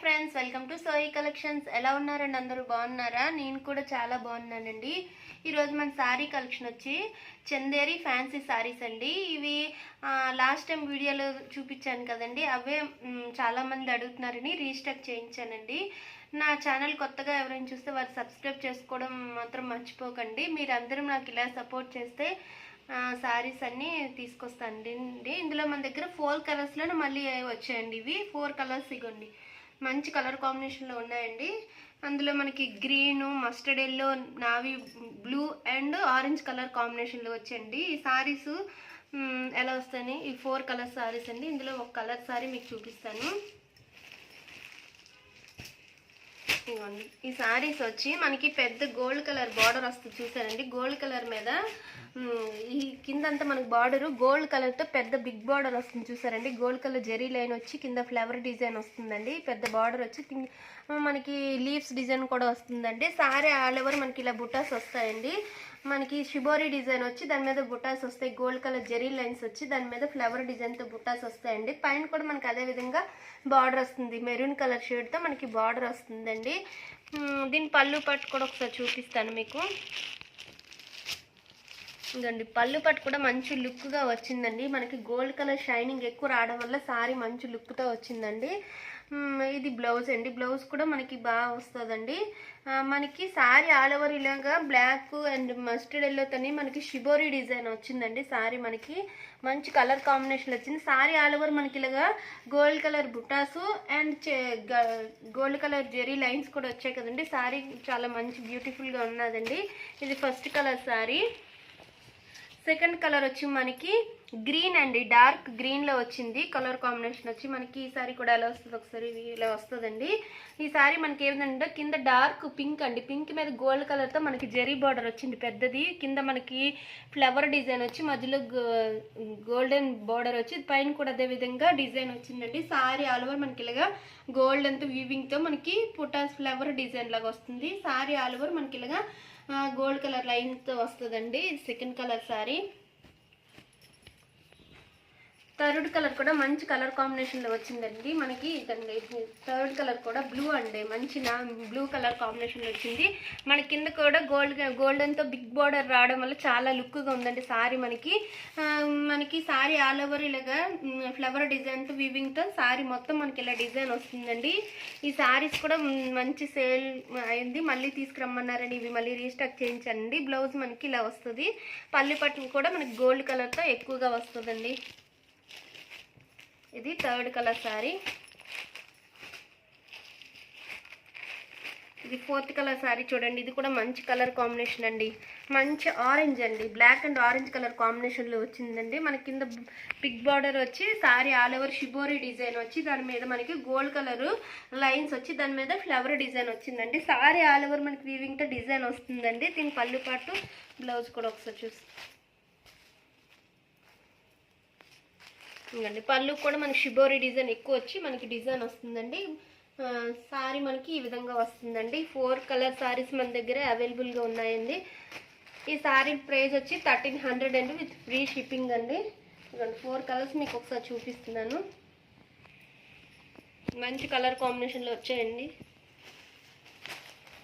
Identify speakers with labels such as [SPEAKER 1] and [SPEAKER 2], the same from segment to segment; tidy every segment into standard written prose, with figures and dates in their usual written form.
[SPEAKER 1] Friends, welcome to సోయి collections. ఎలా ఉన్నారండి? అందరూ బాగున్నారా? నేను కూడా చాలా బాగున్నానండి. ఈరోజు మన శారీ కలెక్షన్ వచ్చి చందేరి ఫ్యాన్సీ శారీస్ అండి. ఇవి లాస్ట్ టైం వీడియోలో చూపించాను కదండి, అవే చాలామంది అడుగుతున్నారని రీస్టాక్ చేయించానండి. నా ఛానల్ కొత్తగా ఎవరైనా చూస్తే వారు సబ్స్క్రైబ్ చేసుకోవడం మాత్రం మర్చిపోకండి. మీరందరూ నాకు ఇలా సపోర్ట్ చేస్తే శారీస్ అన్నీ తీసుకొస్తానండి. ఇందులో మన దగ్గర 4 కలర్స్లోనే మళ్ళీ వచ్చాయండి. ఇవి 4 కలర్స్ ఇగోండి, మంచి కలర్ కాంబినేషన్లో ఉన్నాయండి. అందులో మనకి green, mustard yellow, navy blue and orange colour కాంబినేషన్లో వచ్చాయండి. ఈ శారీస్ ఎలా వస్తాయని ఈ 4 కలర్ శారీస్ అండి. ఇందులో ఒక కలర్ శారీ మీకు చూపిస్తాను. ఈ శారీస్ వచ్చి మనకి పెద్ద గోల్డ్ కలర్ బార్డర్ వస్తుంది, చూసారండి. గోల్డ్ కలర్ మీద ఈ కిందంతా మనకి బార్డర్ గోల్డ్ కలర్తో పెద్ద బిగ్ బార్డర్ వస్తుంది, చూసారండి. గోల్డ్ కలర్ జెరీ లైన్ వచ్చి కింద ఫ్లవర్ డిజైన్ వస్తుందండి. పెద్ద బార్డర్ వచ్చి మనకి లీవ్స్ డిజైన్ కూడా వస్తుందండి. శారీ ఆల్ ఓవర్ మనకి ఇలా బుటాస్ వస్తాయండి. మనకి షిబోరీ డిజైన్ వచ్చి దాని మీద బుటాస్ వస్తాయి. గోల్డ్ కలర్ జెరీ లైన్స్ వచ్చి దాని మీద ఫ్లవర్ డిజైన్తో బుటాస్ వస్తాయండి. పైన కూడా మనకి అదే విధంగా బార్డర్ వస్తుంది, మెరూన్ కలర్ షేడ్తో మనకి బార్డర్ వస్తుందండి. దీని పళ్ళు పట్టు కూడా ఒకసారి చూపిస్తాను మీకు. ఇదండి పళ్ళు పట్టు కూడా మంచి లుక్గా వచ్చిందండి. మనకి గోల్డ్ కలర్ షైనింగ్ ఎక్కువ రావడం వల్ల శారీ మంచి లుక్తో వచ్చిందండి. ఇది బ్లౌజ్ అండి. బ్లౌజ్ కూడా మనకి బాగా వస్తుందండి. మనకి శారీ ఆల్ ఓవర్ ఇలాగా బ్లాక్ అండ్ మస్టర్డ్ ఎల్లోతోని మనకి షిబోరీ డిజైన్ వచ్చిందండి. శారీ మనకి మంచి కలర్ కాంబినేషన్ వచ్చింది. శారీ ఆల్ ఓవర్ మనకి ఇలాగా గోల్డ్ కలర్ బుటాసు అండ్ గోల్డ్ కలర్ జెరీ లైన్స్ కూడా వచ్చాయి కదండి. శారీ చాలా మంచి బ్యూటిఫుల్గా ఉన్నదండి. ఇది first colour sari. Second colour వచ్చి మనకి గ్రీన్ అండి, డార్క్ గ్రీన్లో వచ్చింది కలర్ కాంబినేషన్ వచ్చి. మనకి ఈ సారీ కూడా ఎలా వస్తుంది ఒకసారి ఇలా వస్తుందండి. ఈ సారీ మనకి ఏమిటంటే కింద డార్క్ పింక్ అండి, పింక్ మీద గోల్డ్ కలర్తో మనకి జెరీ బార్డర్ వచ్చింది పెద్దది. కింద మనకి ఫ్లవర్ డిజైన్ వచ్చి మధ్యలో గోల్డెన్ బార్డర్ వచ్చి పైన కూడా అదే విధంగా డిజైన్ వచ్చిందండి. సారీ ఆల్ ఓవర్ మనకి ఇలాగా గోల్డ్ అంతా వీవింగ్తో మనకి పుటాస్ ఫ్లవర్ డిజైన్ లాగా వస్తుంది. సారీ ఆల్ ఓవర్ మనకి ఇలాగా గోల్డ్ కలర్ లైన్తో వస్తుందండి. Second colour sari. Third colour కూడా మంచి కలర్ కాంబినేషన్లో వచ్చిందండి. మనకి ఇదండి థర్డ్ కలర్ కూడా బ్లూ అండి, మంచి బ్లూ కలర్ కాంబినేషన్లో వచ్చింది. మన కింద కూడా గోల్డెన్తో బిగ్ బార్డర్ రావడం వల్ల చాలా లుక్గా ఉందండి శారీ. మనకి శారీ ఆల్ ఓవర్ ఇలాగా ఫ్లవర్ డిజైన్తో వీవింగ్తో శారీ మొత్తం మనకి ఇలా డిజైన్ వస్తుందండి. ఈ శారీస్ కూడా మంచి సేల్ అయింది, మళ్ళీ తీసుకురమ్మన్నారండి. ఇవి మళ్ళీ రీస్టాక్ చేయించానండి. బ్లౌజ్ మనకి ఇలా వస్తుంది. పల్లి పట్టు కూడా మనకి గోల్డ్ కలర్తో ఎక్కువగా వస్తుందండి. ఇది థర్డ్ కలర్ శారీ. ఇది ఫోర్త్ కలర్ శారీ చూడండి. ఇది కూడా మంచి కలర్ కాంబినేషన్ అండి, మంచి ఆరెంజ్ అండి, బ్లాక్ అండ్ ఆరెంజ్ కలర్ కాంబినేషన్లో వచ్చిందండి. మన కింద బిగ్ బార్డర్ వచ్చి sari all over shibori design వచ్చి దాని మీద మనకి గోల్డ్ కలర్ లైన్స్ వచ్చి దాని మీద ఫ్లవర్ డిజైన్ వచ్చిందండి. శారీ ఆల్ ఓవర్ మనకి వీవింగ్తో డిజైన్ వస్తుందండి. దీని పళ్ళు పాటు బ్లౌజ్ కూడా ఒకసారి చూసి ఇంకండి. పళ్ళు కూడా మనకి షిబోరీ డిజైన్ ఎక్కువ వచ్చి మనకి డిజైన్ వస్తుందండి. శారీ మనకి ఈ విధంగా వస్తుందండి. 4 కలర్ శారీస్ మన దగ్గర అవైలబుల్గా ఉన్నాయండి. ఈ శారీ ప్రైస్ వచ్చి 1300 అండి, విత్ ఫ్రీ షిప్పింగ్ అండి. 4 కలర్స్ మీకు ఒకసారి చూపిస్తున్నాను. మంచి కలర్ కాంబినేషన్లో వచ్చాయండి.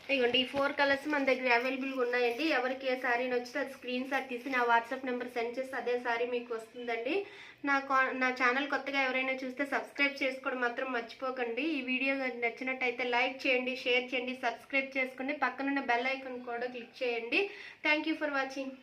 [SPEAKER 1] ఇదిగోండి ఈ 4 కలర్స్ మన దగ్గర అవైలబుల్గా ఉన్నాయండి. ఎవరికి ఏ శారీ నచ్చితే అది స్క్రీన్ షాట్ తీసి నా వాట్సాప్ నెంబర్ సెండ్ చేస్తే అదే శారీ మీకు వస్తుందండి. నా ఛానల్ కొత్తగా ఎవరైనా చూస్తే సబ్స్క్రైబ్ చేసుకోవడం మాత్రం మర్చిపోకండి. ఈ వీడియో నచ్చినట్టయితే లైక్ చేయండి, షేర్ చేయండి, సబ్స్క్రైబ్ చేసుకోండి. పక్కనున్న బెల్ ఐకాన్ కూడా క్లిక్ చేయండి. Thank you for watching.